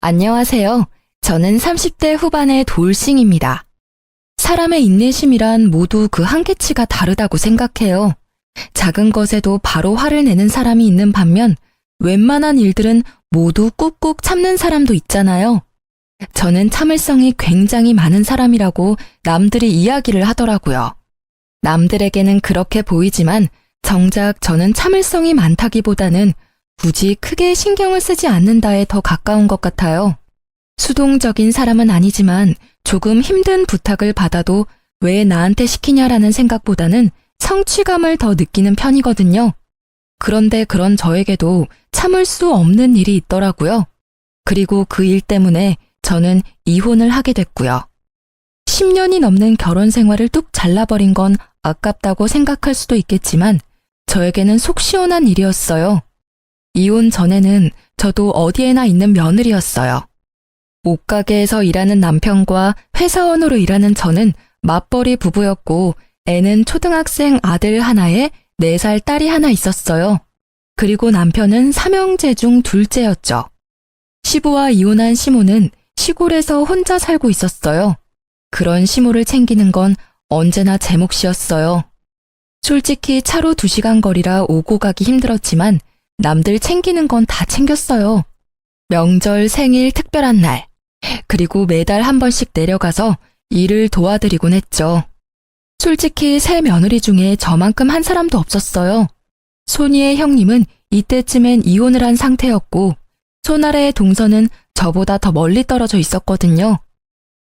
안녕하세요. 저는 30대 후반의 돌싱입니다. 사람의 인내심이란 모두 그 한계치가 다르다고 생각해요. 작은 것에도 바로 화를 내는 사람이 있는 반면 웬만한 일들은 모두 꾹꾹 참는 사람도 있잖아요. 저는 참을성이 굉장히 많은 사람이라고 남들이 이야기를 하더라고요. 남들에게는 그렇게 보이지만 정작 저는 참을성이 많다기보다는 굳이 크게 신경을 쓰지 않는다에 더 가까운 것 같아요. 수동적인 사람은 아니지만 조금 힘든 부탁을 받아도 왜 나한테 시키냐라는 생각보다는 성취감을 더 느끼는 편이거든요. 그런데 그런 저에게도 참을 수 없는 일이 있더라고요. 그리고 그 일 때문에 저는 이혼을 하게 됐고요. 10년이 넘는 결혼 생활을 뚝 잘라버린 건 아깝다고 생각할 수도 있겠지만 저에게는 속 시원한 일이었어요. 이혼 전에는 저도 어디에나 있는 며느리였어요. 옷가게에서 일하는 남편과 회사원으로 일하는 저는 맞벌이 부부였고 애는 초등학생 아들 하나에 4살 딸이 하나 있었어요. 그리고 남편은 삼형제 중 둘째였죠. 시부와 이혼한 시모는 시골에서 혼자 살고 있었어요. 그런 시모를 챙기는 건 언제나 제 몫이었어요. 솔직히 차로 2시간 거리라 오고 가기 힘들었지만 남들 챙기는 건 다 챙겼어요. 명절, 생일, 특별한 날, 그리고 매달 한 번씩 내려가서 일을 도와드리곤 했죠. 솔직히 새 며느리 중에 저만큼 한 사람도 없었어요. 손이의 형님은 이때쯤엔 이혼을 한 상태였고 손아래의 동서는 저보다 더 멀리 떨어져 있었거든요.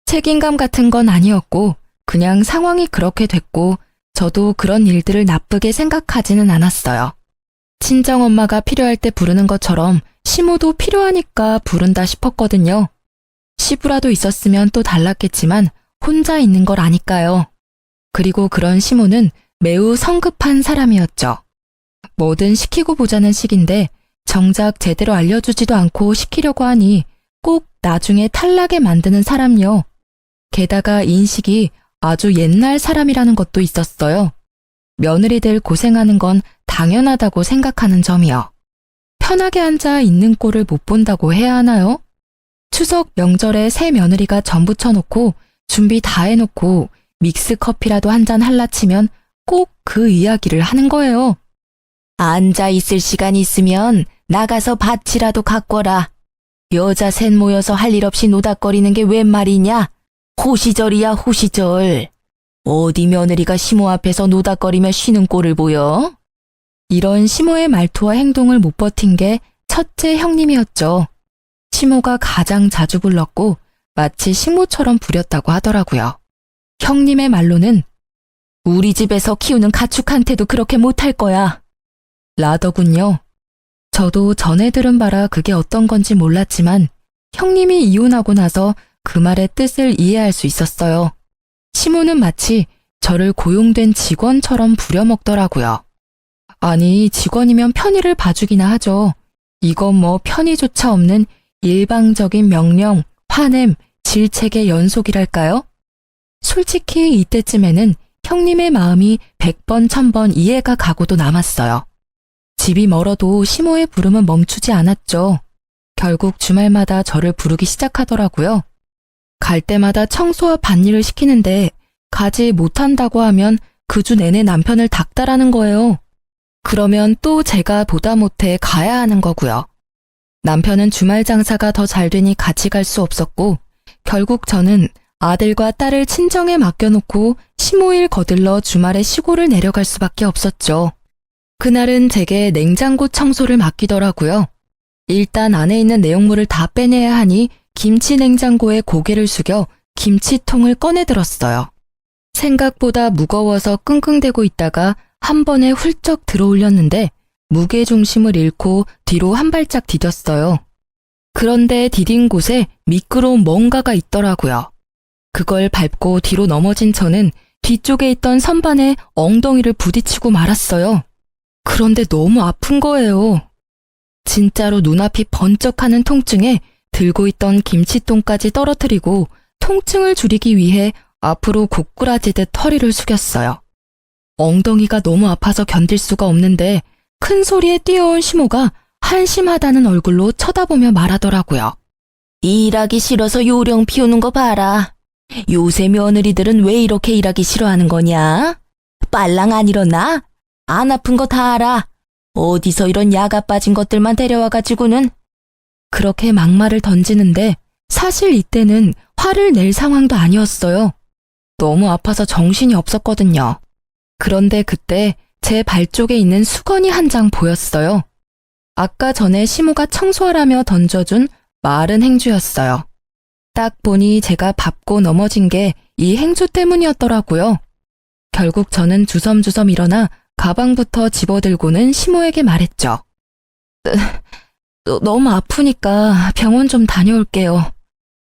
책임감 같은 건 아니었고 그냥 상황이 그렇게 됐고 저도 그런 일들을 나쁘게 생각하지는 않았어요. 친정엄마가 필요할 때 부르는 것처럼 시모도 필요하니까 부른다 싶었거든요. 시부라도 있었으면 또 달랐겠지만 혼자 있는 걸 아니까요. 그리고 그런 시모는 매우 성급한 사람이었죠. 뭐든 시키고 보자는 식인데 정작 제대로 알려주지도 않고 시키려고 하니 꼭 나중에 탈나게 만드는 사람요. 게다가 인식이 아주 옛날 사람이라는 것도 있었어요. 며느리들 고생하는 건 당연하다고 생각하는 점이요. 편하게 앉아 있는 꼴을 못 본다고 해야 하나요? 추석 명절에 새 며느리가 전 부쳐놓고 준비 다 해놓고 믹스커피라도 한 잔 할라 치면 꼭 그 이야기를 하는 거예요. 앉아 있을 시간 있으면 나가서 밭이라도 가꿔라. 여자 셋 모여서 할 일 없이 노닥거리는 게 웬 말이냐? 호시절이야 호시절. 어디 며느리가 시모 앞에서 노닥거리며 쉬는 꼴을 보여? 이런 시모의 말투와 행동을 못 버틴 게 첫째 형님이었죠. 시모가 가장 자주 불렀고 마치 시모처럼 부렸다고 하더라고요. 형님의 말로는 우리 집에서 키우는 가축한테도 그렇게 못할 거야. 라더군요. 저도 전에 들은 바라 그게 어떤 건지 몰랐지만 형님이 이혼하고 나서 그 말의 뜻을 이해할 수 있었어요. 시모는 마치 저를 고용된 직원처럼 부려먹더라고요. 아니, 직원이면 편의를 봐주기나 하죠. 이건 뭐 편의조차 없는 일방적인 명령, 화냄, 질책의 연속이랄까요? 솔직히 이때쯤에는 형님의 마음이 100번, 1000번 이해가 가고도 남았어요. 집이 멀어도 시모의 부름은 멈추지 않았죠. 결국 주말마다 저를 부르기 시작하더라고요. 갈 때마다 청소와 밭일을 시키는데 가지 못한다고 하면 그 주 내내 남편을 닥달하는 거예요. 그러면 또 제가 보다 못해 가야 하는 거고요. 남편은 주말 장사가 더 잘 되니 같이 갈 수 없었고 결국 저는 아들과 딸을 친정에 맡겨놓고 시모일 거들러 주말에 시골을 내려갈 수밖에 없었죠. 그날은 제게 냉장고 청소를 맡기더라고요. 일단 안에 있는 내용물을 다 빼내야 하니 김치 냉장고에 고개를 숙여 김치통을 꺼내 들었어요. 생각보다 무거워서 끙끙대고 있다가 한 번에 훌쩍 들어 올렸는데 무게중심을 잃고 뒤로 한 발짝 디뎠어요. 그런데 디딘 곳에 미끄러운 뭔가가 있더라고요. 그걸 밟고 뒤로 넘어진 저는 뒤쪽에 있던 선반에 엉덩이를 부딪히고 말았어요. 그런데 너무 아픈 거예요. 진짜로 눈앞이 번쩍하는 통증에 들고 있던 김치통까지 떨어뜨리고 통증을 줄이기 위해 앞으로 고꾸라지듯 허리를 숙였어요. 엉덩이가 너무 아파서 견딜 수가 없는데 큰 소리에 뛰어온 시모가 한심하다는 얼굴로 쳐다보며 말하더라고요. 일하기 싫어서 요령 피우는 거 봐라. 요새 며느리들은 왜 이렇게 일하기 싫어하는 거냐? 빨랑 안 일어나? 안 아픈 거 다 알아. 어디서 이런 야가 빠진 것들만 데려와가지고는. 그렇게 막말을 던지는데 사실 이때는 화를 낼 상황도 아니었어요. 너무 아파서 정신이 없었거든요. 그런데 그때 제 발 쪽에 있는 수건이 한 장 보였어요. 아까 전에 시모가 청소하라며 던져준 마른 행주였어요. 딱 보니 제가 밟고 넘어진 게 이 행주 때문이었더라고요. 결국 저는 주섬주섬 일어나 가방부터 집어들고는 시모에게 말했죠. 너무 아프니까 병원 좀 다녀올게요.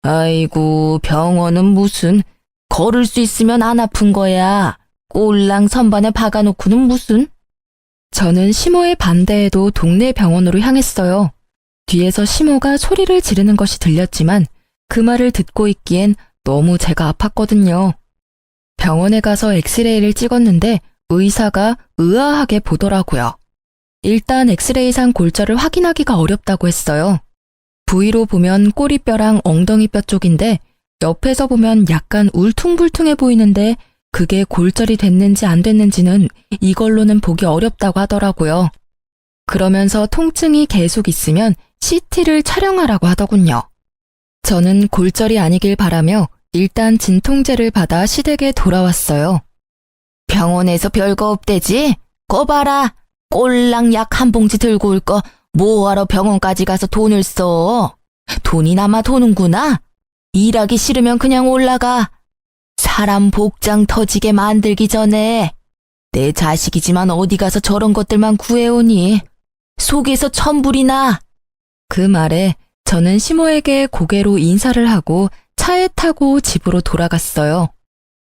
아이고, 병원은 무슨. 걸을 수 있으면 안 아픈 거야. 꼴랑 선반에 박아놓고는 무슨. 저는 시모의 반대에도 동네 병원으로 향했어요. 뒤에서 시모가 소리를 지르는 것이 들렸지만 그 말을 듣고 있기엔 너무 제가 아팠거든요. 병원에 가서 엑스레이를 찍었는데 의사가 의아하게 보더라고요. 일단 엑스레이상 골절을 확인하기가 어렵다고 했어요. 부위로 보면 꼬리뼈랑 엉덩이뼈 쪽인데 옆에서 보면 약간 울퉁불퉁해 보이는데 그게 골절이 됐는지 안 됐는지는 이걸로는 보기 어렵다고 하더라고요. 그러면서 통증이 계속 있으면 CT를 촬영하라고 하더군요. 저는 골절이 아니길 바라며 일단 진통제를 받아 시댁에 돌아왔어요. 병원에서 별거 없대지? 거 봐라. 꼴랑 약 한 봉지 들고 올 거 뭐하러 병원까지 가서 돈을 써. 돈이 남아 도는구나. 일하기 싫으면 그냥 올라가. 사람 복장 터지게 만들기 전에. 내 자식이지만 어디 가서 저런 것들만 구해오니. 속에서 천불이 나. 그 말에 저는 시모에게 고개로 인사를 하고 차에 타고 집으로 돌아갔어요.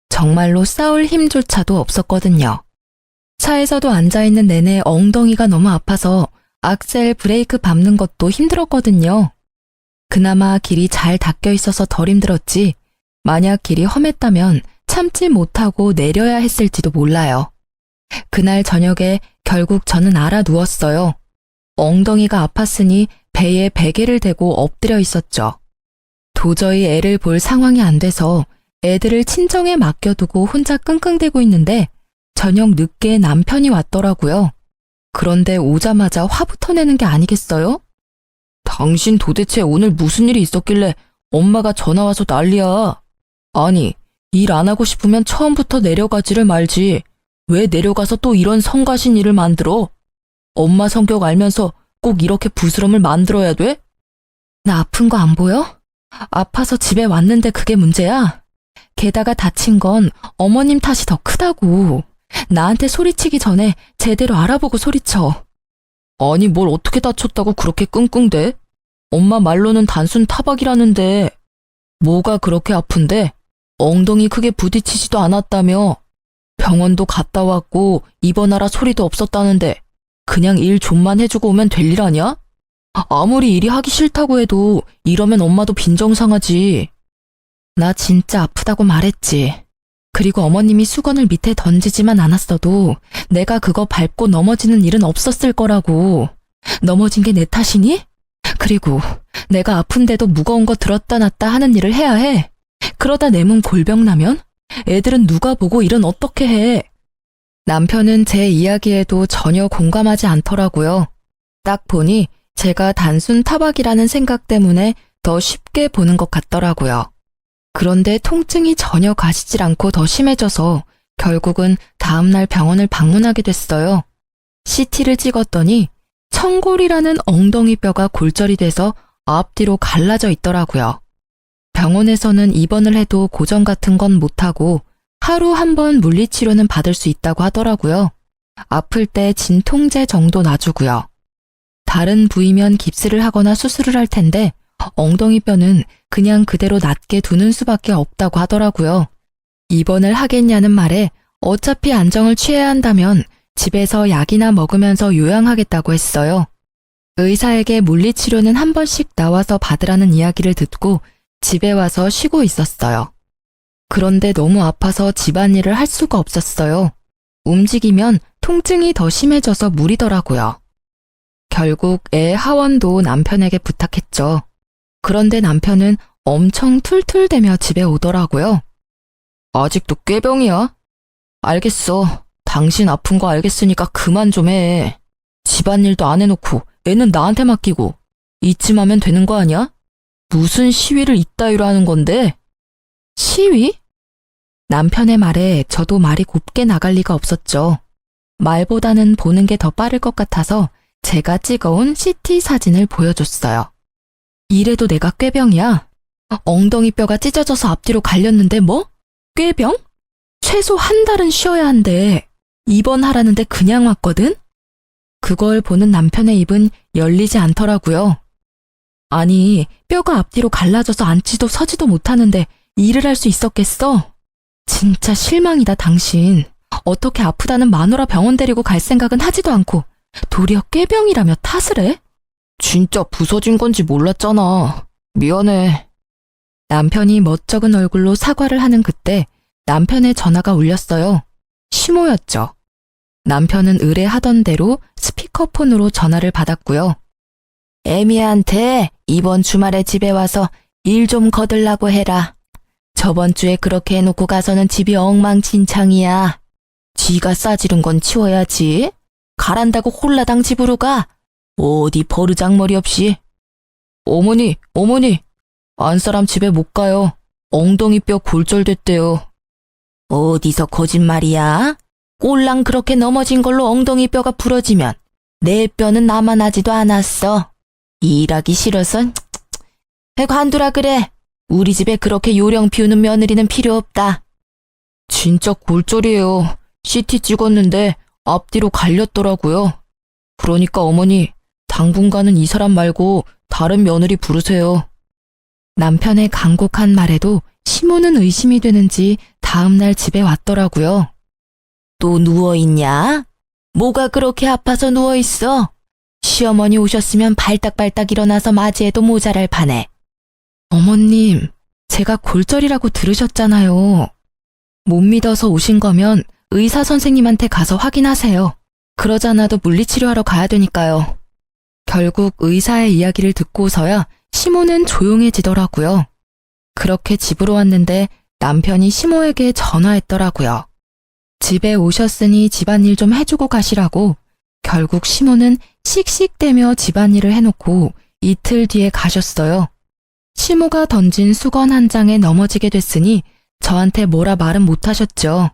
정말로 싸울 힘조차도 없었거든요. 차에서도 앉아있는 내내 엉덩이가 너무 아파서 악셀 브레이크 밟는 것도 힘들었거든요. 그나마 길이 잘 닦여 있어서 덜 힘들었지 만약 길이 험했다면 참지 못하고 내려야 했을지도 몰라요. 그날 저녁에 결국 저는 알아 누웠어요. 엉덩이가 아팠으니 배에 베개를 대고 엎드려 있었죠. 도저히 애를 볼 상황이 안 돼서 애들을 친정에 맡겨두고 혼자 끙끙대고 있는데 저녁 늦게 남편이 왔더라고요. 그런데 오자마자 화부터 내는 게 아니겠어요? 당신 도대체 오늘 무슨 일이 있었길래 엄마가 전화 와서 난리야. 아니, 일 안 하고 싶으면 처음부터 내려가지를 말지. 왜 내려가서 또 이런 성가신 일을 만들어? 엄마 성격 알면서 꼭 이렇게 부스럼을 만들어야 돼? 나 아픈 거 안 보여? 아파서 집에 왔는데 그게 문제야? 게다가 다친 건 어머님 탓이 더 크다고. 나한테 소리치기 전에 제대로 알아보고 소리쳐. 아니 뭘 어떻게 다쳤다고 그렇게 끙끙대? 엄마 말로는 단순 타박이라는데 뭐가 그렇게 아픈데? 엉덩이 크게 부딪히지도 않았다며. 병원도 갔다 왔고 입원하라 소리도 없었다는데 그냥 일 좀만 해주고 오면 될 일 아냐? 아무리 일이 하기 싫다고 해도 이러면 엄마도 빈정상하지. 나 진짜 아프다고 말했지. 그리고 어머님이 수건을 밑에 던지지만 않았어도 내가 그거 밟고 넘어지는 일은 없었을 거라고. 넘어진 게 내 탓이니? 그리고 내가 아픈데도 무거운 거 들었다 놨다 하는 일을 해야 해. 그러다 내 몸 골병 나면? 애들은 누가 보고 일은 어떻게 해? 남편은 제 이야기에도 전혀 공감하지 않더라고요. 딱 보니 제가 단순 타박이라는 생각 때문에 더 쉽게 보는 것 같더라고요. 그런데 통증이 전혀 가시질 않고 더 심해져서 결국은 다음날 병원을 방문하게 됐어요. CT를 찍었더니 청골이라는 엉덩이 뼈가 골절이 돼서 앞뒤로 갈라져 있더라고요. 병원에서는 입원을 해도 고정 같은 건 못하고 하루 한 번 물리치료는 받을 수 있다고 하더라고요. 아플 때 진통제 정도 놔주고요. 다른 부위면 깁스를 하거나 수술을 할 텐데 엉덩이 뼈는 그냥 그대로 낫게 두는 수밖에 없다고 하더라고요. 입원을 하겠냐는 말에 어차피 안정을 취해야 한다면 집에서 약이나 먹으면서 요양하겠다고 했어요. 의사에게 물리치료는 한 번씩 나와서 받으라는 이야기를 듣고 집에 와서 쉬고 있었어요. 그런데 너무 아파서 집안일을 할 수가 없었어요. 움직이면 통증이 더 심해져서 무리더라고요. 결국 애 하원도 남편에게 부탁했죠. 그런데 남편은 엄청 툴툴대며 집에 오더라고요. 아직도 꾀병이야? 알겠어. 당신 아픈 거 알겠으니까 그만 좀 해. 집안일도 안 해놓고 애는 나한테 맡기고 이쯤 하면 되는 거 아니야? 무슨 시위를 이따위로 하는 건데? 시위? 남편의 말에 저도 말이 곱게 나갈 리가 없었죠. 말보다는 보는 게 더 빠를 것 같아서 제가 찍어온 CT 사진을 보여줬어요. 이래도 내가 꾀병이야? 엉덩이 뼈가 찢어져서 앞뒤로 갈렸는데 뭐? 꾀병? 최소 한 달은 쉬어야 한대. 입원하라는데 그냥 왔거든? 그걸 보는 남편의 입은 열리지 않더라고요. 아니, 뼈가 앞뒤로 갈라져서 앉지도 서지도 못하는데 일을 할 수 있었겠어? 진짜 실망이다, 당신. 어떻게 아프다는 마누라 병원 데리고 갈 생각은 하지도 않고 도리어 꾀병이라며 탓을 해? 진짜 부서진 건지 몰랐잖아. 미안해. 남편이 멋쩍은 얼굴로 사과를 하는 그때 남편의 전화가 울렸어요. 시모였죠. 남편은 의뢰하던 대로 스피커폰으로 전화를 받았고요. 애미한테 이번 주말에 집에 와서 일 좀 거들라고 해라. 저번 주에 그렇게 해놓고 가서는 집이 엉망진창이야. 지가 싸지른 건 치워야지. 가란다고 홀라당 집으로 가. 어디 버르장머리 없이. 어머니, 안사람 집에 못 가요. 엉덩이 뼈 골절됐대요. 어디서 거짓말이야? 꼴랑 그렇게 넘어진 걸로 엉덩이 뼈가 부러지면 내 뼈는 남아나지도 않았어. 일하기 싫어서 관두라 그래. 우리 집에 그렇게 요령 피우는 며느리는 필요 없다. 진짜 골절이에요. CT 찍었는데 앞뒤로 갈렸더라고요. 그러니까 어머니, 당분간은 이 사람 말고 다른 며느리 부르세요. 남편의 간곡한 말에도 시모는 의심이 되는지 다음날 집에 왔더라고요. 또 누워있냐? 뭐가 그렇게 아파서 누워있어? 시어머니 오셨으면 발딱발딱 일어나서 맞이해도 모자랄 판에. 어머님, 제가 골절이라고 들으셨잖아요. 못 믿어서 오신 거면 의사 선생님한테 가서 확인하세요. 그러잖아도 물리치료하러 가야 되니까요. 결국 의사의 이야기를 듣고서야 시모는 조용해지더라고요. 그렇게 집으로 왔는데 남편이 시모에게 전화했더라고요. 집에 오셨으니 집안일 좀 해주고 가시라고. 결국 시모는 씩씩대며 집안일을 해놓고 이틀 뒤에 가셨어요. 시모가 던진 수건 한 장에 넘어지게 됐으니 저한테 뭐라 말은 못하셨죠.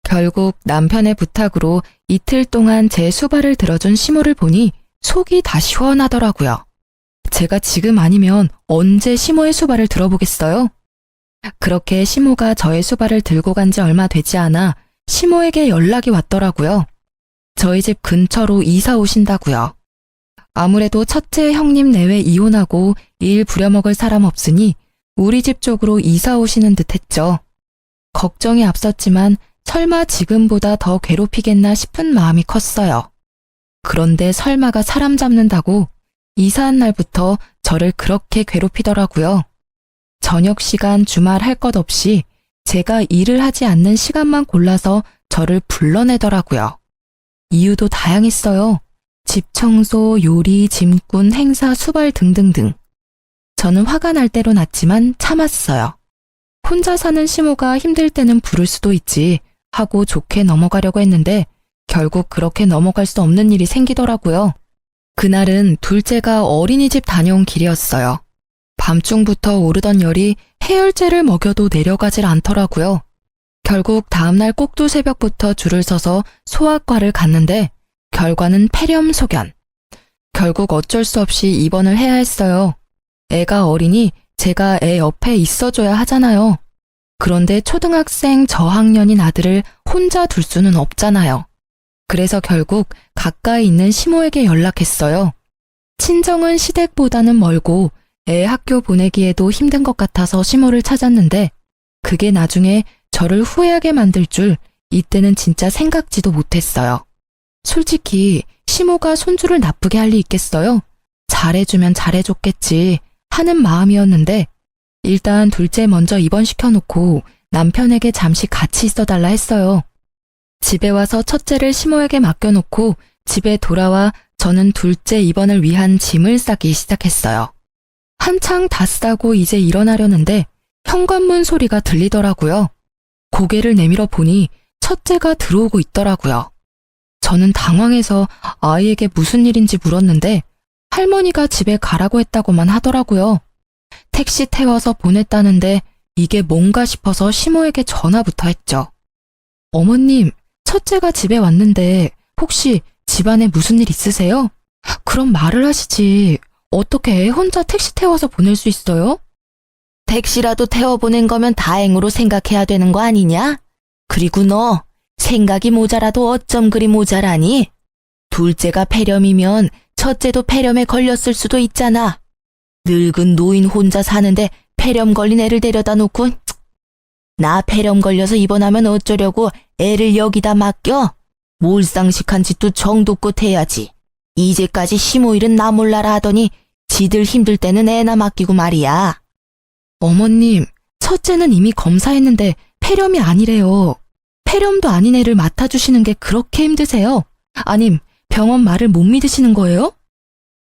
결국 남편의 부탁으로 이틀 동안 제 수발을 들어준 시모를 보니 속이 다 시원하더라고요. 제가 지금 아니면 언제 시모의 수발을 들어보겠어요? 그렇게 시모가 저의 수발을 들고 간 지 얼마 되지 않아 시모에게 연락이 왔더라고요. 저희 집 근처로 이사 오신다고요. 아무래도 첫째 형님 내외 이혼하고 일 부려먹을 사람 없으니 우리 집 쪽으로 이사 오시는 듯 했죠. 걱정이 앞섰지만 설마 지금보다 더 괴롭히겠나 싶은 마음이 컸어요. 그런데 설마가 사람 잡는다고 이사한 날부터 저를 그렇게 괴롭히더라고요. 저녁 시간 주말 할 것 없이 제가 일을 하지 않는 시간만 골라서 저를 불러내더라고요. 이유도 다양했어요. 집 청소, 요리, 짐꾼, 행사, 수발 등등등. 저는 화가 날 대로 났지만 참았어요. 혼자 사는 시모가 힘들 때는 부를 수도 있지 하고 좋게 넘어가려고 했는데 결국 그렇게 넘어갈 수 없는 일이 생기더라고요. 그날은 둘째가 어린이집 다녀온 길이었어요. 밤중부터 오르던 열이 해열제를 먹여도 내려가질 않더라고요. 결국 다음날 꼭두 새벽부터 줄을 서서 소아과를 갔는데 결과는 폐렴소견. 결국 어쩔 수 없이 입원을 해야 했어요. 애가 어리니 제가 애 옆에 있어줘야 하잖아요. 그런데 초등학생 저학년인 아들을 혼자 둘 수는 없잖아요. 그래서 결국 가까이 있는 시모에게 연락했어요. 친정은 시댁보다는 멀고 애 학교 보내기에도 힘든 것 같아서 시모를 찾았는데 그게 나중에 저를 후회하게 만들 줄 이때는 진짜 생각지도 못했어요. 솔직히 시모가 손주를 나쁘게 할 리 있겠어요? 잘해주면 잘해줬겠지 하는 마음이었는데 일단 둘째 먼저 입원시켜놓고 남편에게 잠시 같이 있어달라 했어요. 집에 와서 첫째를 시모에게 맡겨놓고 집에 돌아와 저는 둘째 입원을 위한 짐을 싸기 시작했어요. 한창 다 싸고 이제 일어나려는데 현관문 소리가 들리더라고요. 고개를 내밀어 보니 첫째가 들어오고 있더라고요. 저는 당황해서 아이에게 무슨 일인지 물었는데 할머니가 집에 가라고 했다고만 하더라고요. 택시 태워서 보냈다는데 이게 뭔가 싶어서 시모에게 전화부터 했죠. 어머님, 첫째가 집에 왔는데 혹시 집안에 무슨 일 있으세요? 그럼 말을 하시지. 어떻게 애 혼자 택시 태워서 보낼 수 있어요? 택시라도 태워보낸 거면 다행으로 생각해야 되는 거 아니냐? 그리고 너 생각이 모자라도 어쩜 그리 모자라니? 둘째가 폐렴이면 첫째도 폐렴에 걸렸을 수도 있잖아. 늙은 노인 혼자 사는데 폐렴 걸린 애를 데려다 놓고 나 폐렴 걸려서 입원하면 어쩌려고 애를 여기다 맡겨? 몰상식한 짓도 정도껏 해야지. 이제까지 시모일은 나 몰라라 하더니 지들 힘들 때는 애나 맡기고 말이야. 어머님, 첫째는 이미 검사했는데 폐렴이 아니래요. 폐렴도 아닌 애를 맡아주시는 게 그렇게 힘드세요? 아님 병원 말을 못 믿으시는 거예요?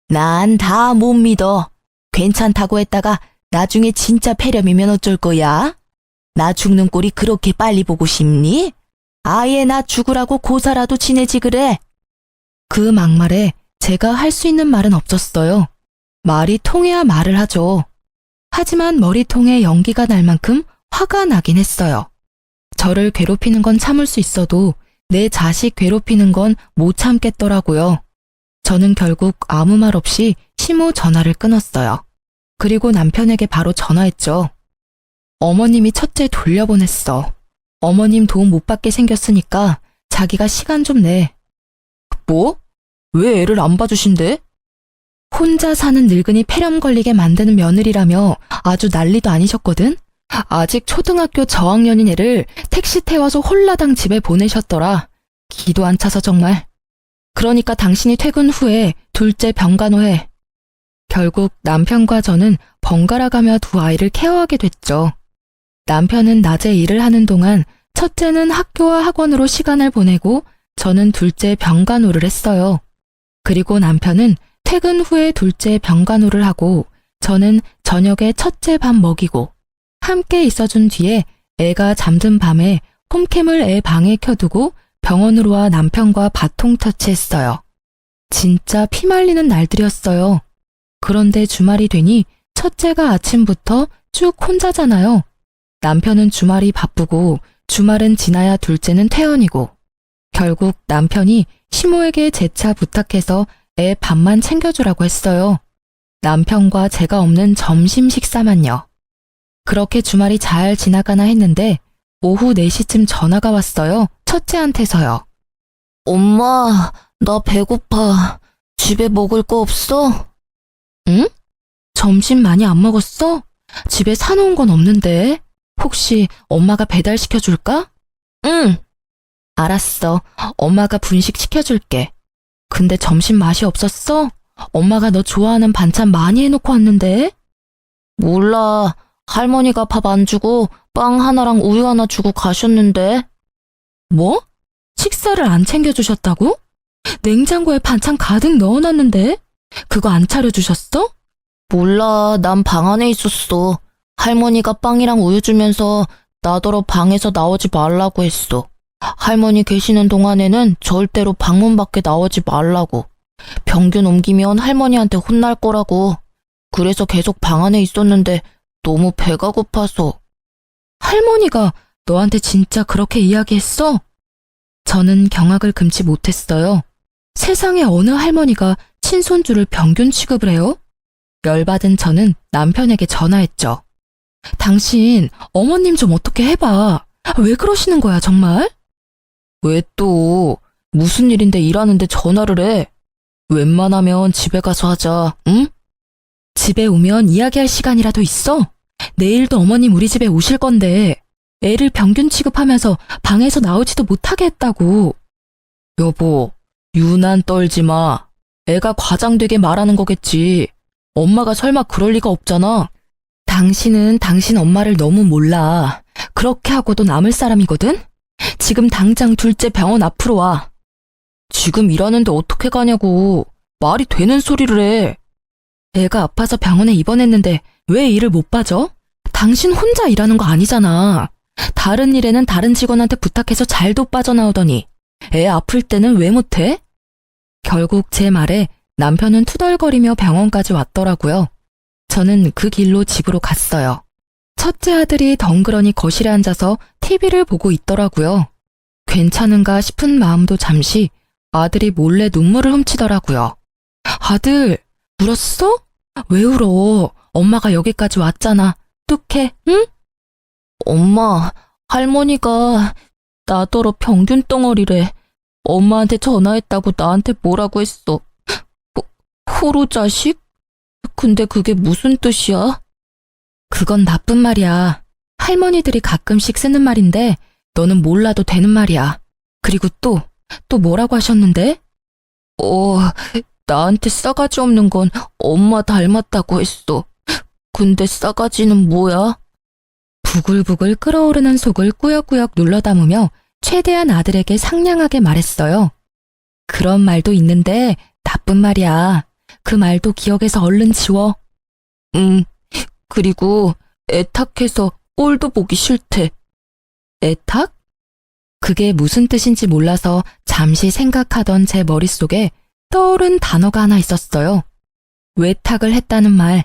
난 다 못 믿어. 괜찮다고 했다가 나중에 진짜 폐렴이면 어쩔 거야? 나 죽는 꼴이 그렇게 빨리 보고 싶니? 아예 나 죽으라고 고사라도 지내지 그래. 그 막말에 제가 할 수 있는 말은 없었어요. 말이 통해야 말을 하죠. 하지만 머리통에 연기가 날 만큼 화가 나긴 했어요. 저를 괴롭히는 건 참을 수 있어도 내 자식 괴롭히는 건 못 참겠더라고요. 저는 결국 아무 말 없이 시모 전화를 끊었어요. 그리고 남편에게 바로 전화했죠. 어머님이 첫째 돌려보냈어. 어머님 도움 못 받게 생겼으니까 자기가 시간 좀 내. 뭐? 왜 애를 안 봐주신대? 혼자 사는 늙은이 폐렴 걸리게 만드는 며느리라며 아주 난리도 아니셨거든? 아직 초등학교 저학년인 애를 택시 태워서 홀라당 집에 보내셨더라. 기도 안 차서 정말. 그러니까 당신이 퇴근 후에 둘째 병간호해. 결국 남편과 저는 번갈아 가며 두 아이를 케어하게 됐죠. 남편은 낮에 일을 하는 동안 첫째는 학교와 학원으로 시간을 보내고 저는 둘째 병간호를 했어요. 그리고 남편은 퇴근 후에 둘째 병간호를 하고 저는 저녁에 첫째 밥 먹이고 함께 있어준 뒤에 애가 잠든 밤에 홈캠을 애 방에 켜두고 병원으로 와 남편과 바통 터치했어요. 진짜 피말리는 날들이었어요. 그런데 주말이 되니 첫째가 아침부터 쭉 혼자잖아요. 남편은 주말이 바쁘고 주말은 지나야 둘째는 퇴원이고 결국 남편이 시모에게 재차 부탁해서 애 밥만 챙겨주라고 했어요. 남편과 제가 없는 점심 식사만요. 그렇게 주말이 잘 지나가나 했는데 오후 4시쯤 전화가 왔어요. 첫째한테서요. 엄마, 나 배고파. 집에 먹을 거 없어? 응? 점심 많이 안 먹었어? 집에 사놓은 건 없는데. 혹시 엄마가 배달시켜줄까? 응. 알았어. 엄마가 분식 시켜줄게. 근데 점심 맛이 없었어? 엄마가 너 좋아하는 반찬 많이 해놓고 왔는데? 몰라. 할머니가 밥 안 주고 빵 하나랑 우유 하나 주고 가셨는데. 뭐? 식사를 안 챙겨주셨다고? 냉장고에 반찬 가득 넣어놨는데? 그거 안 차려주셨어? 몰라. 난 방 안에 있었어. 할머니가 빵이랑 우유 주면서 나더러 방에서 나오지 말라고 했어. 할머니 계시는 동안에는 절대로 방문 밖에 나오지 말라고. 병균 옮기면 할머니한테 혼날 거라고. 그래서 계속 방 안에 있었는데 너무 배가 고파서. 할머니가 너한테 진짜 그렇게 이야기했어? 저는 경악을 금치 못했어요. 세상에 어느 할머니가 친손주를 병균 취급을 해요? 열받은 저는 남편에게 전화했죠. 당신 어머님 좀 어떻게 해봐. 왜 그러시는 거야 정말? 왜 또 무슨 일인데 일하는데 전화를 해? 웬만하면 집에 가서 하자, 응? 집에 오면 이야기할 시간이라도 있어? 내일도 어머님 우리 집에 오실 건데 애를 병균 취급하면서 방에서 나오지도 못하게 했다고. 여보, 유난 떨지 마. 애가 과장되게 말하는 거겠지. 엄마가 설마 그럴 리가 없잖아. 당신은 당신 엄마를 너무 몰라. 그렇게 하고도 남을 사람이거든? 지금 당장 둘째 병원 앞으로 와. 지금 일하는데 어떻게 가냐고. 말이 되는 소리를 해. 애가 아파서 병원에 입원했는데 왜 일을 못 봐줘? 당신 혼자 일하는 거 아니잖아. 다른 일에는 다른 직원한테 부탁해서 잘도 빠져나오더니 애 아플 때는 왜 못해? 결국 제 말에 남편은 투덜거리며 병원까지 왔더라고요. 저는 그 길로 집으로 갔어요. 첫째 아들이 덩그러니 거실에 앉아서 TV를 보고 있더라고요. 괜찮은가 싶은 마음도 잠시 아들이 몰래 눈물을 훔치더라고요. 아들, 울었어? 왜 울어? 엄마가 여기까지 왔잖아. 뚝해, 응? 엄마, 할머니가 나더러 병균 덩어리래. 엄마한테 전화했다고 나한테 뭐라고 했어. 호로 자식? 근데 그게 무슨 뜻이야? 그건 나쁜 말이야. 할머니들이 가끔씩 쓰는 말인데 너는 몰라도 되는 말이야. 그리고 또 뭐라고 하셨는데? 나한테 싸가지 없는 건 엄마 닮았다고 했어. 근데 싸가지는 뭐야? 부글부글 끓어오르는 속을 꾸역꾸역 눌러 담으며 최대한 아들에게 상냥하게 말했어요. 그런 말도 있는데 나쁜 말이야. 그 말도 기억에서 얼른 지워. 그리고 애탁해서 꼴도 보기 싫대. 애탁? 그게 무슨 뜻인지 몰라서 잠시 생각하던 제 머릿속에 떠오른 단어가 하나 있었어요. 외탁을 했다는 말.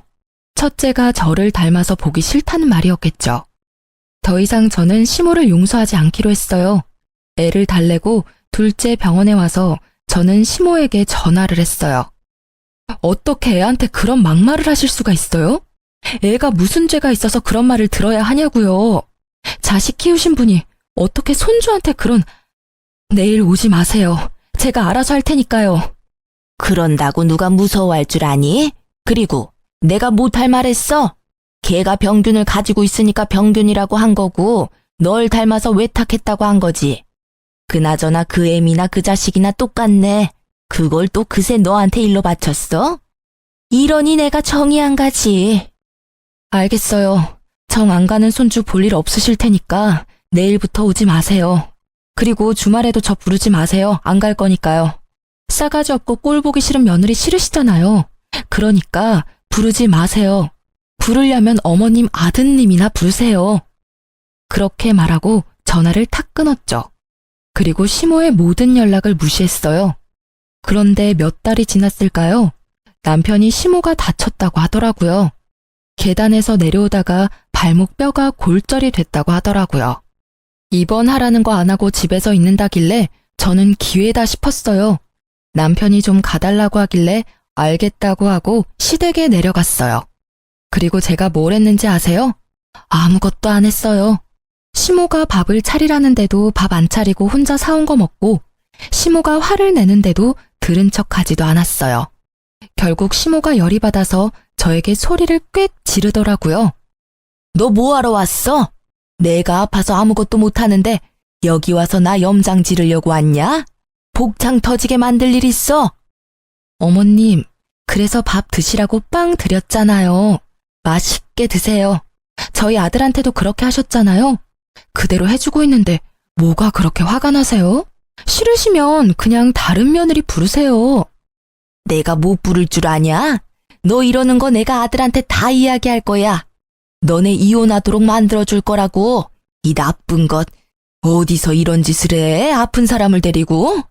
첫째가 저를 닮아서 보기 싫다는 말이었겠죠. 더 이상 저는 시모를 용서하지 않기로 했어요. 애를 달래고 둘째 병원에 와서 저는 시모에게 전화를 했어요. 어떻게 애한테 그런 막말을 하실 수가 있어요? 애가 무슨 죄가 있어서 그런 말을 들어야 하냐고요. 자식 키우신 분이 어떻게 손주한테 그런... 내일 오지 마세요. 제가 알아서 할 테니까요. 그런다고 누가 무서워할 줄 아니? 그리고 내가 못할 말했어? 걔가 병균을 가지고 있으니까 병균이라고 한 거고 널 닮아서 외탁했다고 한 거지. 그나저나 그 애미나 그 자식이나 똑같네. 그걸 또 그새 너한테 일로 바쳤어? 이러니 내가 정이 안 가지. 알겠어요. 정 안 가는 손주 볼 일 없으실 테니까 내일부터 오지 마세요. 그리고 주말에도 저 부르지 마세요. 안 갈 거니까요. 싸가지 없고 꼴 보기 싫은 며느리 싫으시잖아요. 그러니까 부르지 마세요. 부르려면 어머님 아드님이나 부르세요. 그렇게 말하고 전화를 탁 끊었죠. 그리고 시모의 모든 연락을 무시했어요. 그런데 몇 달이 지났을까요? 남편이 시모가 다쳤다고 하더라고요. 계단에서 내려오다가 발목 뼈가 골절이 됐다고 하더라고요. 입원하라는 거 안 하고 집에서 있는다길래 저는 기회다 싶었어요. 남편이 좀 가달라고 하길래 알겠다고 하고 시댁에 내려갔어요. 그리고 제가 뭘 했는지 아세요? 아무것도 안 했어요. 시모가 밥을 차리라는데도 밥 안 차리고 혼자 사온 거 먹고 시모가 화를 내는데도 들은 척하지도 않았어요. 결국 시모가 열이 받아서 저에게 소리를 꽥 지르더라고요. 너 뭐하러 왔어? 내가 아파서 아무것도 못하는데 여기 와서 나 염장 지르려고 왔냐? 복창 터지게 만들 일 있어? 어머님, 그래서 밥 드시라고 빵 드렸잖아요. 맛있게 드세요. 저희 아들한테도 그렇게 하셨잖아요. 그대로 해주고 있는데 뭐가 그렇게 화가 나세요? 싫으시면 그냥 다른 며느리 부르세요. 내가 못 부를 줄 아냐? 너 이러는 거 내가 아들한테 다 이야기할 거야. 너네 이혼하도록 만들어줄 거라고. 이 나쁜 것. 어디서 이런 짓을 해? 아픈 사람을 데리고?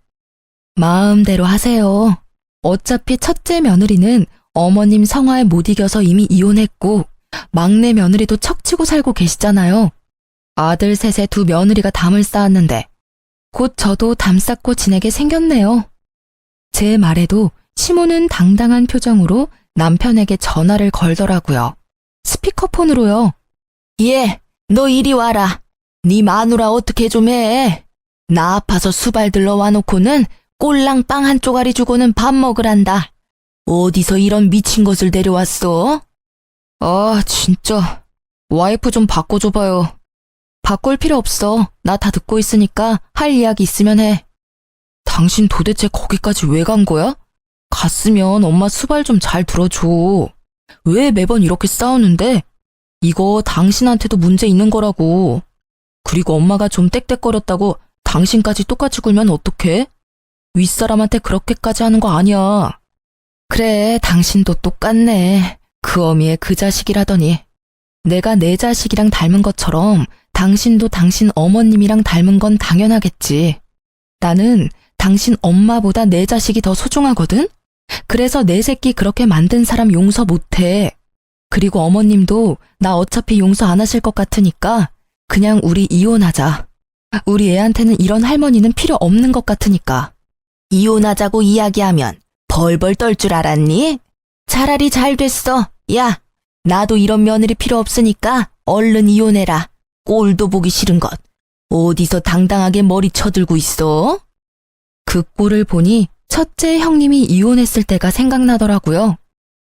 마음대로 하세요. 어차피 첫째 며느리는 어머님 성화에 못 이겨서 이미 이혼했고 막내 며느리도 척치고 살고 계시잖아요. 아들 셋에 두 며느리가 담을 쌓았는데 곧 저도 담 쌓고 지내게 생겼네요. 제 말에도 시모는 당당한 표정으로 남편에게 전화를 걸더라고요. 스피커폰으로요. 예, 너 이리 와라. 네 마누라 어떻게 좀 해. 나 아파서 수발 들러 와놓고는 꼴랑 빵 한 쪼가리 주고는 밥 먹으란다. 어디서 이런 미친 것을 데려왔어? 아, 진짜. 와이프 좀 바꿔줘봐요. 바꿀 필요 없어. 나 다 듣고 있으니까 할 이야기 있으면 해. 당신 도대체 거기까지 왜 간 거야? 갔으면 엄마 수발 좀 잘 들어줘. 왜 매번 이렇게 싸우는데? 이거 당신한테도 문제 있는 거라고. 그리고 엄마가 좀 떽떽거렸다고 당신까지 똑같이 굴면 어떡해? 윗사람한테 그렇게까지 하는 거 아니야. 그래, 당신도 똑같네. 그 어미의 그 자식이라더니. 내가 내 자식이랑 닮은 것처럼 당신도 당신 어머님이랑 닮은 건 당연하겠지. 나는 당신 엄마보다 내 자식이 더 소중하거든? 그래서 내 새끼 그렇게 만든 사람 용서 못해. 그리고 어머님도 나 어차피 용서 안 하실 것 같으니까 그냥 우리 이혼하자. 우리 애한테는 이런 할머니는 필요 없는 것 같으니까. 이혼하자고 이야기하면 벌벌 떨 줄 알았니? 차라리 잘 됐어. 야, 나도 이런 며느리 필요 없으니까 얼른 이혼해라. 꼴도 보기 싫은 것. 어디서 당당하게 머리 쳐들고 있어? 그 꼴을 보니 첫째 형님이 이혼했을 때가 생각나더라고요.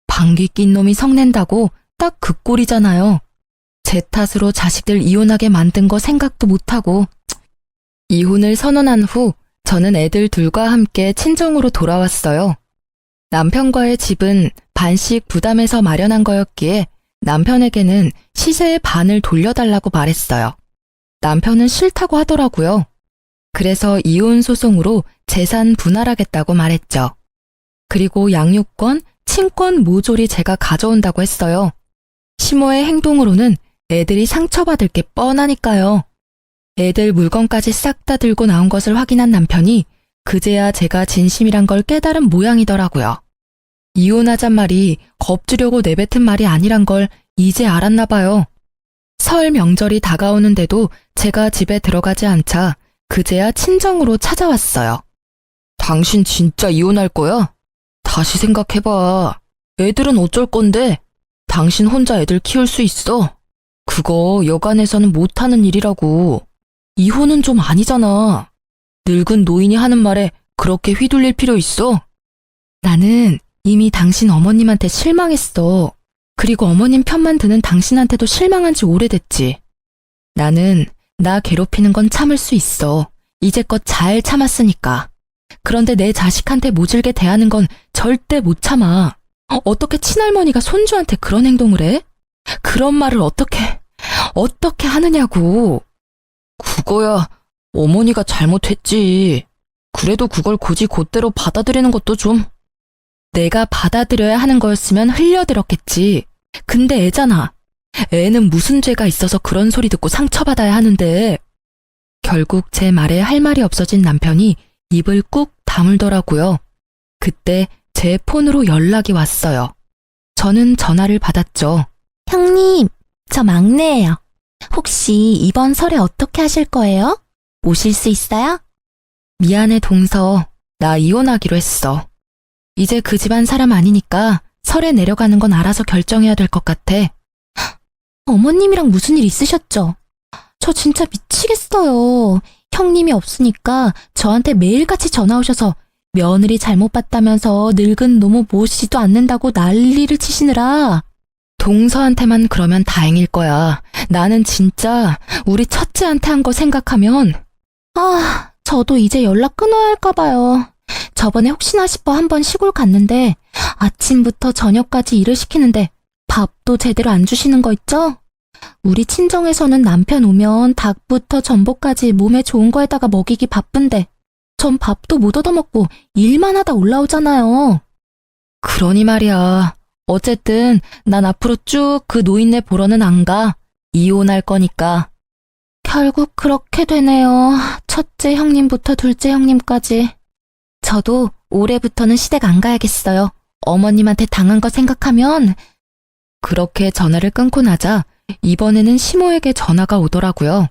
방귀 낀 놈이 성낸다고 딱 그 꼴이잖아요. 제 탓으로 자식들 이혼하게 만든 거 생각도 못하고. 이혼을 선언한 후 저는 애들 둘과 함께 친정으로 돌아왔어요. 남편과의 집은 반씩 부담해서 마련한 거였기에 남편에게는 시세의 반을 돌려달라고 말했어요. 남편은 싫다고 하더라고요. 그래서 이혼 소송으로 재산 분할하겠다고 말했죠. 그리고 양육권, 친권 모조리 제가 가져온다고 했어요. 시모의 행동으로는 애들이 상처받을 게 뻔하니까요. 애들 물건까지 싹 다 들고 나온 것을 확인한 남편이 그제야 제가 진심이란 걸 깨달은 모양이더라고요. 이혼하잔 말이 겁주려고 내뱉은 말이 아니란 걸 이제 알았나 봐요. 설 명절이 다가오는데도 제가 집에 들어가지 않자 그제야 친정으로 찾아왔어요. 당신 진짜 이혼할 거야? 다시 생각해봐. 애들은 어쩔 건데? 당신 혼자 애들 키울 수 있어? 그거 여간에서는 못하는 일이라고. 이혼은 좀 아니잖아. 늙은 노인이 하는 말에 그렇게 휘둘릴 필요 있어? 나는 이미 당신 어머님한테 실망했어. 그리고 어머님 편만 드는 당신한테도 실망한 지 오래됐지. 나는 나 괴롭히는 건 참을 수 있어. 이제껏 잘 참았으니까. 그런데 내 자식한테 모질게 대하는 건 절대 못 참아. 어떻게 친할머니가 손주한테 그런 행동을 해? 그런 말을 어떻게 하느냐고. 그거야 어머니가 잘못했지. 그래도 그걸 굳이 곧대로 받아들이는 것도 좀. 내가 받아들여야 하는 거였으면 흘려들었겠지. 근데 애잖아. 애는 무슨 죄가 있어서 그런 소리 듣고 상처받아야 하는데. 결국 제 말에 할 말이 없어진 남편이 입을 꾹 다물더라고요. 그때 제 폰으로 연락이 왔어요. 저는 전화를 받았죠. 형님, 저 막내예요. 혹시 이번 설에 어떻게 하실 거예요? 오실 수 있어요? 미안해 동서. 나 이혼하기로 했어. 이제 그 집안 사람 아니니까 설에 내려가는 건 알아서 결정해야 될 것 같아. 어머님이랑 무슨 일 있으셨죠? 저 진짜 미치겠어요. 형님이 없으니까 저한테 매일같이 전화 오셔서 며느리 잘못 봤다면서 늙은 노모 모시지도 않는다고 난리를 치시느라. 동서한테만 그러면 다행일 거야. 나는 진짜 우리 첫째한테 한 거 생각하면. 저도 이제 연락 끊어야 할까 봐요. 저번에 혹시나 싶어 한번 시골 갔는데 아침부터 저녁까지 일을 시키는데 밥도 제대로 안 주시는 거 있죠? 우리 친정에서는 남편 오면 닭부터 전복까지 몸에 좋은 거에다가 먹이기 바쁜데 전 밥도 못 얻어먹고 일만 하다 올라오잖아요. 그러니 말이야. 어쨌든 난 앞으로 쭉 그 노인네 보러는 안 가. 이혼할 거니까. 결국 그렇게 되네요. 첫째 형님부터 둘째 형님까지. 저도 올해부터는 시댁 안 가야겠어요. 어머님한테 당한 거 생각하면. 그렇게 전화를 끊고 나자 이번에는 시모에게 전화가 오더라고요.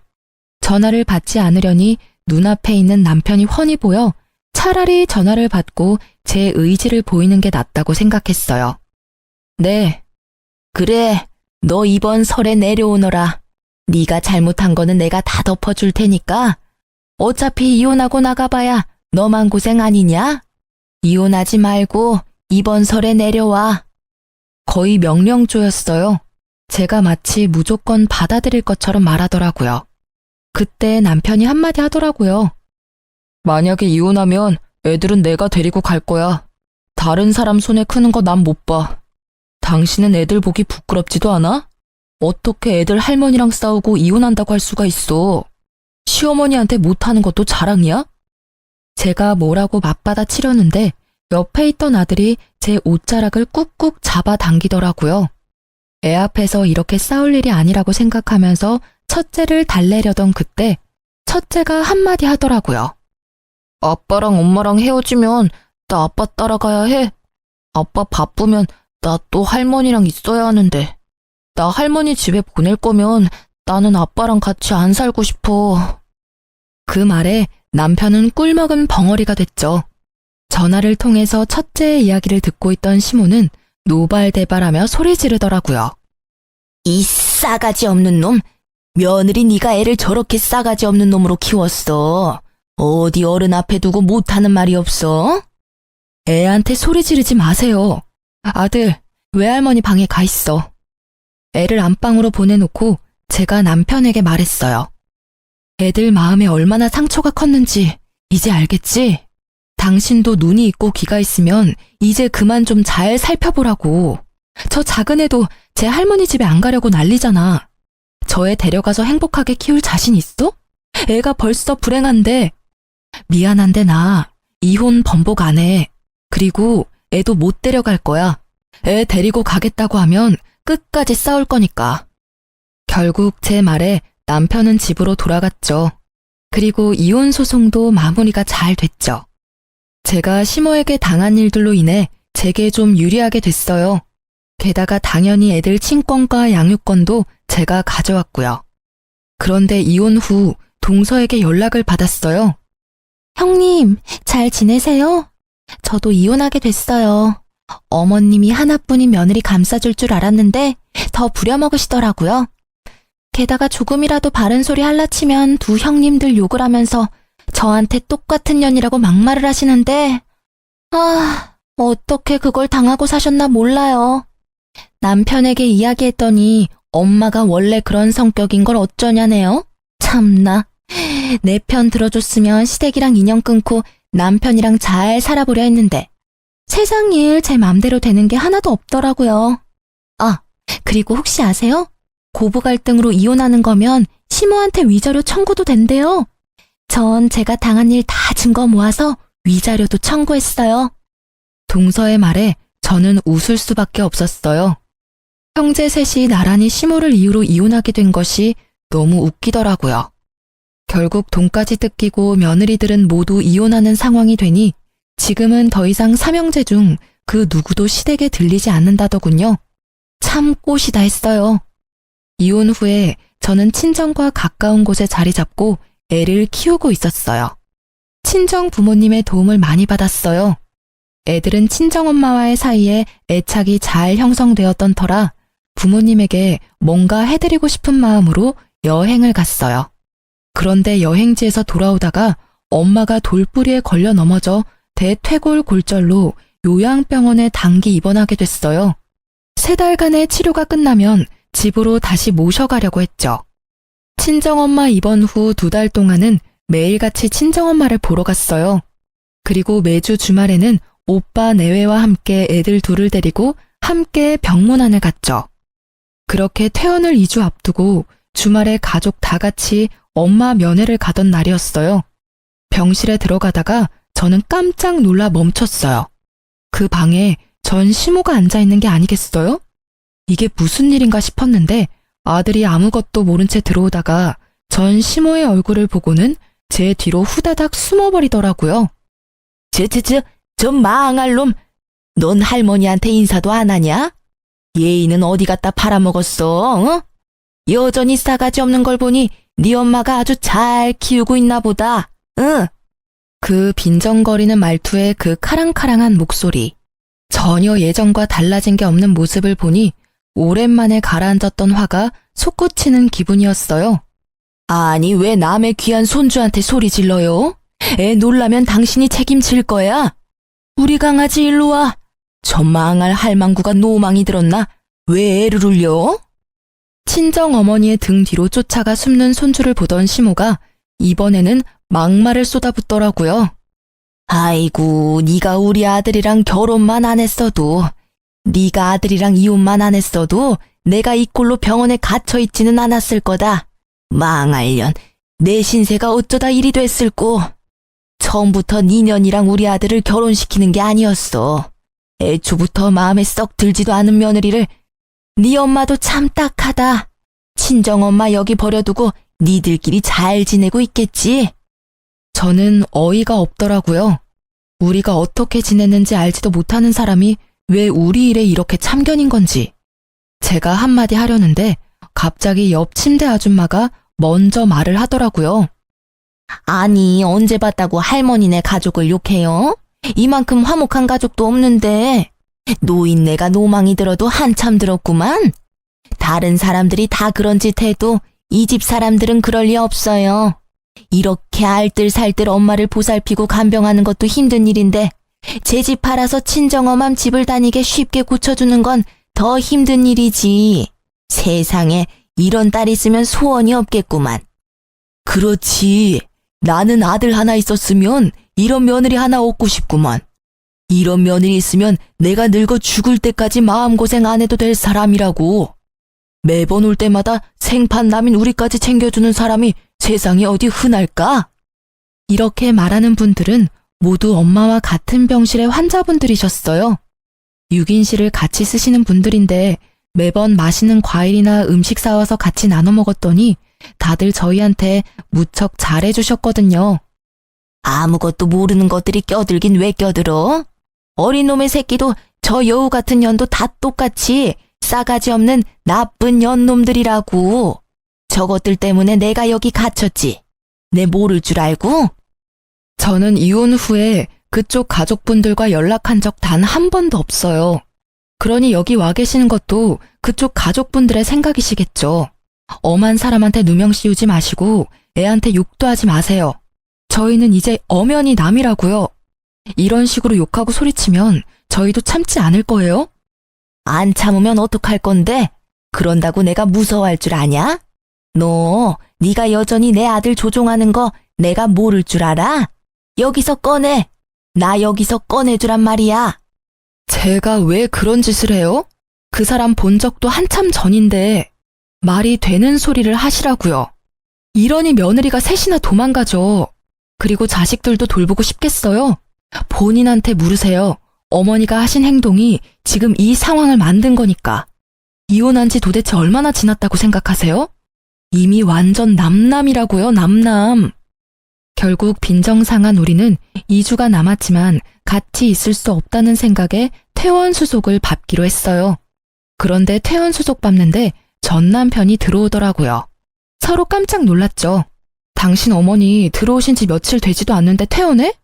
전화를 받지 않으려니 눈앞에 있는 남편이 훤히 보여 차라리 전화를 받고 제 의지를 보이는 게 낫다고 생각했어요. 네. 그래, 너 이번 설에 내려오너라. 네가 잘못한 거는 내가 다 덮어줄 테니까. 어차피 이혼하고 나가봐야 너만 고생 아니냐? 이혼하지 말고 이번 설에 내려와. 거의 명령조였어요. 제가 마치 무조건 받아들일 것처럼 말하더라고요. 그때 남편이 한마디 하더라고요. 만약에 이혼하면 애들은 내가 데리고 갈 거야. 다른 사람 손에 크는 거 난 못 봐. 당신은 애들 보기 부끄럽지도 않아? 어떻게 애들 할머니랑 싸우고 이혼한다고 할 수가 있어? 시어머니한테 못하는 것도 자랑이야? 제가 뭐라고 맞받아 치려는데 옆에 있던 아들이 제 옷자락을 꾹꾹 잡아당기더라고요. 애 앞에서 이렇게 싸울 일이 아니라고 생각하면서 첫째를 달래려던 그때 첫째가 한마디 하더라고요. 아빠랑 엄마랑 헤어지면 나 아빠 따라가야 해. 아빠 바쁘면 나 또 할머니랑 있어야 하는데. 나 할머니 집에 보낼 거면 나는 아빠랑 같이 안 살고 싶어. 그 말에 남편은 꿀먹은 벙어리가 됐죠. 전화를 통해서 첫째의 이야기를 듣고 있던 시모는 노발대발하며 소리 지르더라고요. 이 싸가지 없는 놈. 며느리 네가 애를 저렇게 싸가지 없는 놈으로 키웠어. 어디 어른 앞에 두고 못하는 말이 없어? 애한테 소리 지르지 마세요. 아들, 외할머니 방에 가 있어. 애를 안방으로 보내놓고 제가 남편에게 말했어요. 애들 마음에 얼마나 상처가 컸는지 이제 알겠지? 당신도 눈이 있고 귀가 있으면 이제 그만 좀 잘 살펴보라고. 저 작은 애도 제 할머니 집에 안 가려고 난리잖아. 저 애 데려가서 행복하게 키울 자신 있어? 애가 벌써 불행한데. 미안한데 나 이혼 번복 안 해. 그리고 애도 못 데려갈 거야. 애 데리고 가겠다고 하면 끝까지 싸울 거니까. 결국 제 말에 남편은 집으로 돌아갔죠. 그리고 이혼 소송도 마무리가 잘 됐죠. 제가 시모에게 당한 일들로 인해 제게 좀 유리하게 됐어요. 게다가 당연히 애들 친권과 양육권도 제가 가져왔고요. 그런데 이혼 후 동서에게 연락을 받았어요. 형님, 잘 지내세요? 저도 이혼하게 됐어요. 어머님이 하나뿐인 며느리 감싸줄 줄 알았는데 더 부려먹으시더라고요. 게다가 조금이라도 바른 소리 할라치면 두 형님들 욕을 하면서 저한테 똑같은 년이라고 막말을 하시는데 어떻게 그걸 당하고 사셨나 몰라요. 남편에게 이야기했더니 엄마가 원래 그런 성격인 걸 어쩌냐네요. 참나. 내 편 들어줬으면 시댁이랑 인연 끊고 남편이랑 잘 살아보려 했는데 세상 일 제 맘대로 되는 게 하나도 없더라고요. 그리고 혹시 아세요? 고부 갈등으로 이혼하는 거면 시모한테 위자료 청구도 된대요. 전 제가 당한 일 다 증거 모아서 위자료도 청구했어요. 동서의 말에 저는 웃을 수밖에 없었어요. 형제 셋이 나란히 시모를 이유로 이혼하게 된 것이 너무 웃기더라고요. 결국 돈까지 뜯기고 며느리들은 모두 이혼하는 상황이 되니 지금은 더 이상 삼형제 중 그 누구도 시댁에 들리지 않는다더군요. 참 꽃이다 했어요. 이혼 후에 저는 친정과 가까운 곳에 자리 잡고 애를 키우고 있었어요. 친정 부모님의 도움을 많이 받았어요. 애들은 친정엄마와의 사이에 애착이 잘 형성되었던 터라 부모님에게 뭔가 해드리고 싶은 마음으로 여행을 갔어요. 그런데 여행지에서 돌아오다가 엄마가 돌부리에 걸려 넘어져 대퇴골 골절로 요양병원에 단기 입원하게 됐어요. 3달간의 치료가 끝나면 집으로 다시 모셔가려고 했죠. 친정엄마 입원 후 2달 동안은 매일같이 친정엄마를 보러 갔어요. 그리고 매주 주말에는 오빠 내외와 함께 애들 둘을 데리고 함께 병문안을 갔죠. 그렇게 퇴원을 2주 앞두고 주말에 가족 다 같이 엄마 면회를 가던 날이었어요. 병실에 들어가다가 저는 깜짝 놀라 멈췄어요. 그 방에 전 시모가 앉아있는 게 아니겠어요? 이게 무슨 일인가 싶었는데 아들이 아무것도 모른 채 들어오다가 전 시모의 얼굴을 보고는 제 뒤로 후다닥 숨어버리더라고요. 저 망할 놈. 넌 할머니한테 인사도 안 하냐? 예의는 어디 갖다 팔아먹었어, 어? 여전히 싸가지 없는 걸 보니 네 엄마가 아주 잘 키우고 있나 보다, 응? 그 빈정거리는 말투에 그 카랑카랑한 목소리. 전혀 예전과 달라진 게 없는 모습을 보니 오랜만에 가라앉았던 화가 솟구치는 기분이었어요. 아니, 왜 남의 귀한 손주한테 소리 질러요? 애 놀라면 당신이 책임질 거야. 우리 강아지 일로 와. 저 망할 할망구가 노망이 들었나? 왜 애를 울려? 친정 어머니의 등 뒤로 쫓아가 숨는 손주를 보던 시모가 이번에는 막말을 쏟아붓더라고요. 아이고, 네가 우리 아들이랑 결혼만 안 했어도, 네가 아들이랑 이혼만 안 했어도 내가 이 꼴로 병원에 갇혀있지는 않았을 거다. 망할년, 내 신세가 어쩌다 이리 됐을꼬. 처음부터 네 년이랑 우리 아들을 결혼시키는 게 아니었어. 애초부터 마음에 썩 들지도 않은 며느리를. 네 엄마도 참 딱하다. 친정엄마 여기 버려두고 니들끼리 잘 지내고 있겠지. 저는 어이가 없더라고요. 우리가 어떻게 지냈는지 알지도 못하는 사람이 왜 우리 일에 이렇게 참견인 건지. 제가 한마디 하려는데 갑자기 옆 침대 아줌마가 먼저 말을 하더라고요. 아니, 언제 봤다고 할머니네 가족을 욕해요? 이만큼 화목한 가족도 없는데. 노인네가 노망이 들어도 한참 들었구만. 다른 사람들이 다 그런 짓 해도 이 집 사람들은 그럴 리 없어요. 이렇게 알뜰살뜰 엄마를 보살피고 간병하는 것도 힘든 일인데 제 집 팔아서 친정엄마 집을 다니게 쉽게 고쳐주는 건 더 힘든 일이지. 세상에 이런 딸 있으면 소원이 없겠구만. 그렇지. 나는 아들 하나 있었으면 이런 며느리 하나 얻고 싶구만. 이런 며느리 있으면 내가 늙어 죽을 때까지 마음고생 안 해도 될 사람이라고. 매번 올 때마다 생판남인 우리까지 챙겨주는 사람이 세상에 어디 흔할까? 이렇게 말하는 분들은 모두 엄마와 같은 병실의 환자분들이셨어요. 6인실을 같이 쓰시는 분들인데 매번 맛있는 과일이나 음식 사와서 같이 나눠 먹었더니 다들 저희한테 무척 잘해주셨거든요. 아무것도 모르는 것들이 껴들긴 왜 껴들어? 어린 놈의 새끼도 저 여우 같은 년도 다 똑같이 싸가지 없는 나쁜 년놈들이라고. 저것들 때문에 내가 여기 갇혔지. 내 모를 줄 알고? 저는 이혼 후에 그쪽 가족분들과 연락한 적 단 한 번도 없어요. 그러니 여기 와 계시는 것도 그쪽 가족분들의 생각이시겠죠. 엄한 사람한테 누명 씌우지 마시고 애한테 욕도 하지 마세요. 저희는 이제 엄연히 남이라고요. 이런 식으로 욕하고 소리치면 저희도 참지 않을 거예요? 안 참으면 어떡할 건데? 그런다고 내가 무서워할 줄 아냐? 너, 네가 여전히 내 아들 조종하는 거 내가 모를 줄 알아? 여기서 꺼내. 나 여기서 꺼내주란 말이야. 제가 왜 그런 짓을 해요? 그 사람 본 적도 한참 전인데 말이 되는 소리를 하시라고요. 이러니 며느리가 셋이나 도망가죠. 그리고 자식들도 돌보고 싶겠어요? 본인한테 물으세요. 어머니가 하신 행동이 지금 이 상황을 만든 거니까. 이혼한 지 도대체 얼마나 지났다고 생각하세요? 이미 완전 남남이라고요, 남남. 결국 빈정상한 우리는 2주가 남았지만 같이 있을 수 없다는 생각에 퇴원수속을 밟기로 했어요. 그런데 퇴원수속 밟는데 전 남편이 들어오더라고요. 서로 깜짝 놀랐죠. 당신 어머니 들어오신 지 며칠 되지도 않는데 퇴원해?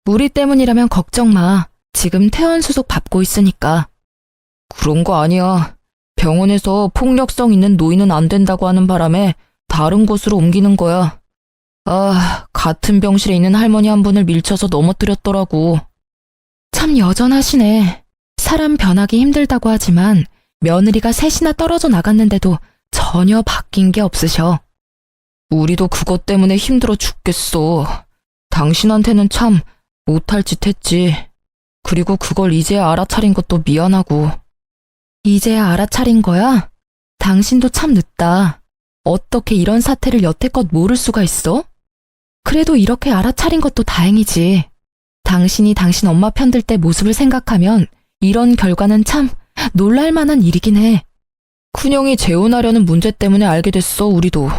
우리 때문이라면 걱정 마. 지금 퇴원수속 밟고 있으니까. 그런 거 아니야. 병원에서 폭력성 있는 노인은 안 된다고 하는 바람에 다른 곳으로 옮기는 거야. 같은 병실에 있는 할머니 한 분을 밀쳐서 넘어뜨렸더라고. 참 여전하시네. 사람 변하기 힘들다고 하지만 며느리가 셋이나 떨어져 나갔는데도 전혀 바뀐 게 없으셔. 우리도 그것 때문에 힘들어 죽겠어. 당신한테는 참 못할 짓 했지. 그리고 그걸 이제야 알아차린 것도 미안하고. 이제야 알아차린 거야? 당신도 참 늦다. 어떻게 이런 사태를 여태껏 모를 수가 있어? 그래도 이렇게 알아차린 것도 다행이지. 당신이 당신 엄마 편들 때 모습을 생각하면 이런 결과는 참 놀랄만한 일이긴 해. 큰형이 재혼하려는 문제 때문에 알게 됐어, 우리도.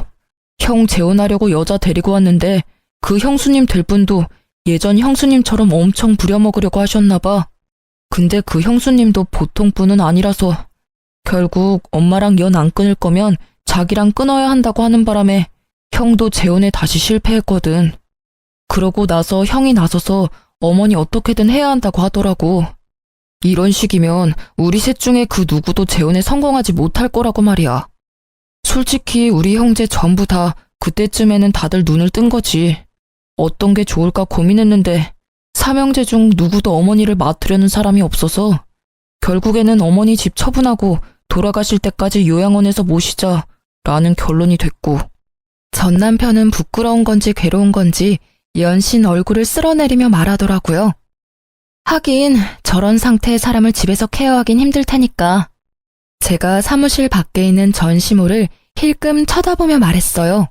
형 재혼하려고 여자 데리고 왔는데 그 형수님 될 분도 예전 형수님처럼 엄청 부려먹으려고 하셨나 봐. 근데 그 형수님도 보통 분은 아니라서 결국 엄마랑 연 안 끊을 거면 자기랑 끊어야 한다고 하는 바람에 형도 재혼에 다시 실패했거든. 그러고 나서 형이 나서서 어머니 어떻게든 해야 한다고 하더라고. 이런 식이면 우리 셋 중에 그 누구도 재혼에 성공하지 못할 거라고 말이야. 솔직히 우리 형제 전부 다 그때쯤에는 다들 눈을 뜬 거지. 어떤 게 좋을까 고민했는데 삼형제 중 누구도 어머니를 맡으려는 사람이 없어서 결국에는 어머니 집 처분하고 돌아가실 때까지 요양원에서 모시자라는 결론이 됐고, 전 남편은 부끄러운 건지 괴로운 건지 연신 얼굴을 쓸어내리며 말하더라고요. 하긴 저런 상태의 사람을 집에서 케어하긴 힘들 테니까. 제가 사무실 밖에 있는 전시모를 힐끔 쳐다보며 말했어요.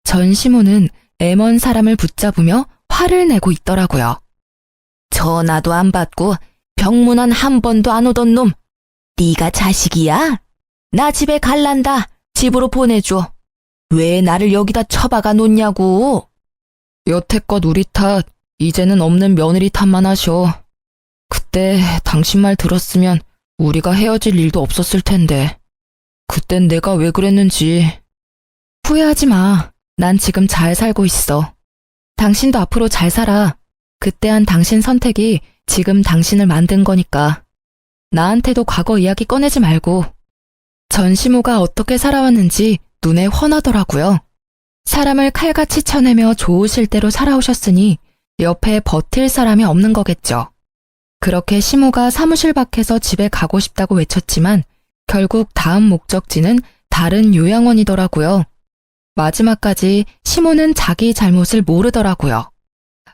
전시모는 애먼 사람을 붙잡으며 화를 내고 있더라고요. 전화도 안 받고 병문안 한 번도 안 오던 놈. 네가 자식이야? 나 집에 갈란다. 집으로 보내줘. 왜 나를 여기다 처박아 놓냐고. 여태껏 우리 탓, 이제는 없는 며느리 탓만 하셔. 그때 당신 말 들었으면 우리가 헤어질 일도 없었을 텐데. 그땐 내가 왜 그랬는지. 후회하지 마. 난 지금 잘 살고 있어. 당신도 앞으로 잘 살아. 그때 한 당신 선택이 지금 당신을 만든 거니까. 나한테도 과거 이야기 꺼내지 말고. 전시모가 어떻게 살아왔는지 눈에 훤하더라고요. 사람을 칼같이 쳐내며 좋으실 대로 살아오셨으니 옆에 버틸 사람이 없는 거겠죠. 그렇게 시모가 사무실 밖에서 집에 가고 싶다고 외쳤지만 결국 다음 목적지는 다른 요양원이더라고요. 마지막까지 시모는 자기 잘못을 모르더라고요.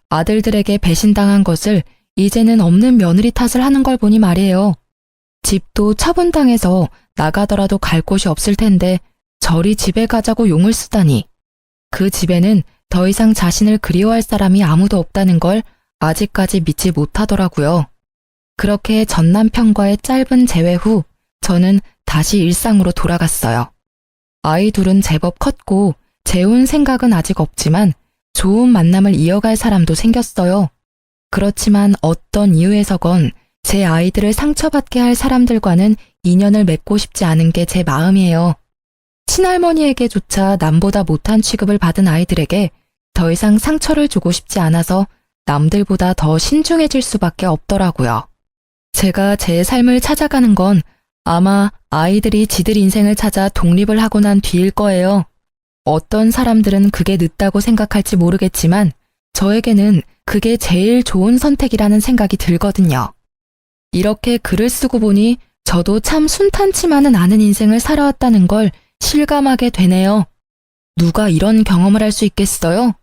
아들들에게 배신당한 것을 이제는 없는 며느리 탓을 하는 걸 보니 말이에요. 집도 처분당해서 나가더라도 갈 곳이 없을 텐데 저리 집에 가자고 용을 쓰다니. 그 집에는 더 이상 자신을 그리워할 사람이 아무도 없다는 걸 아직까지 믿지 못하더라고요. 그렇게 전 남편과의 짧은 재회 후 저는 다시 일상으로 돌아갔어요. 아이 둘은 제법 컸고 재혼 생각은 아직 없지만 좋은 만남을 이어갈 사람도 생겼어요. 그렇지만 어떤 이유에서건 제 아이들을 상처받게 할 사람들과는 인연을 맺고 싶지 않은 게 제 마음이에요. 친할머니에게조차 남보다 못한 취급을 받은 아이들에게 더 이상 상처를 주고 싶지 않아서 남들보다 더 신중해질 수밖에 없더라고요. 제가 제 삶을 찾아가는 건 아마 아이들이 지들 인생을 찾아 독립을 하고 난 뒤일 거예요. 어떤 사람들은 그게 늦다고 생각할지 모르겠지만 저에게는 그게 제일 좋은 선택이라는 생각이 들거든요. 이렇게 글을 쓰고 보니 저도 참 순탄치만은 않은 인생을 살아왔다는 걸 실감하게 되네요. 누가 이런 경험을 할 수 있겠어요?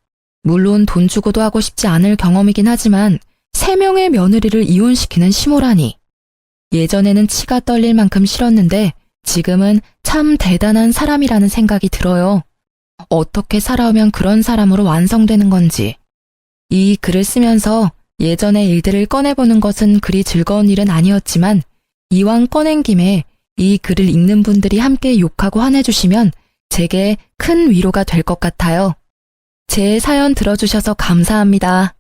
물론 돈 주고도 하고 싶지 않을 경험이긴 하지만 3명의 며느리를 이혼시키는 시모라니. 예전에는 치가 떨릴 만큼 싫었는데 지금은 참 대단한 사람이라는 생각이 들어요. 어떻게 살아오면 그런 사람으로 완성되는 건지. 이 글을 쓰면서 예전의 일들을 꺼내보는 것은 그리 즐거운 일은 아니었지만 이왕 꺼낸 김에 이 글을 읽는 분들이 함께 욕하고 화내주시면 제게 큰 위로가 될 것 같아요. 제 사연 들어주셔서 감사합니다.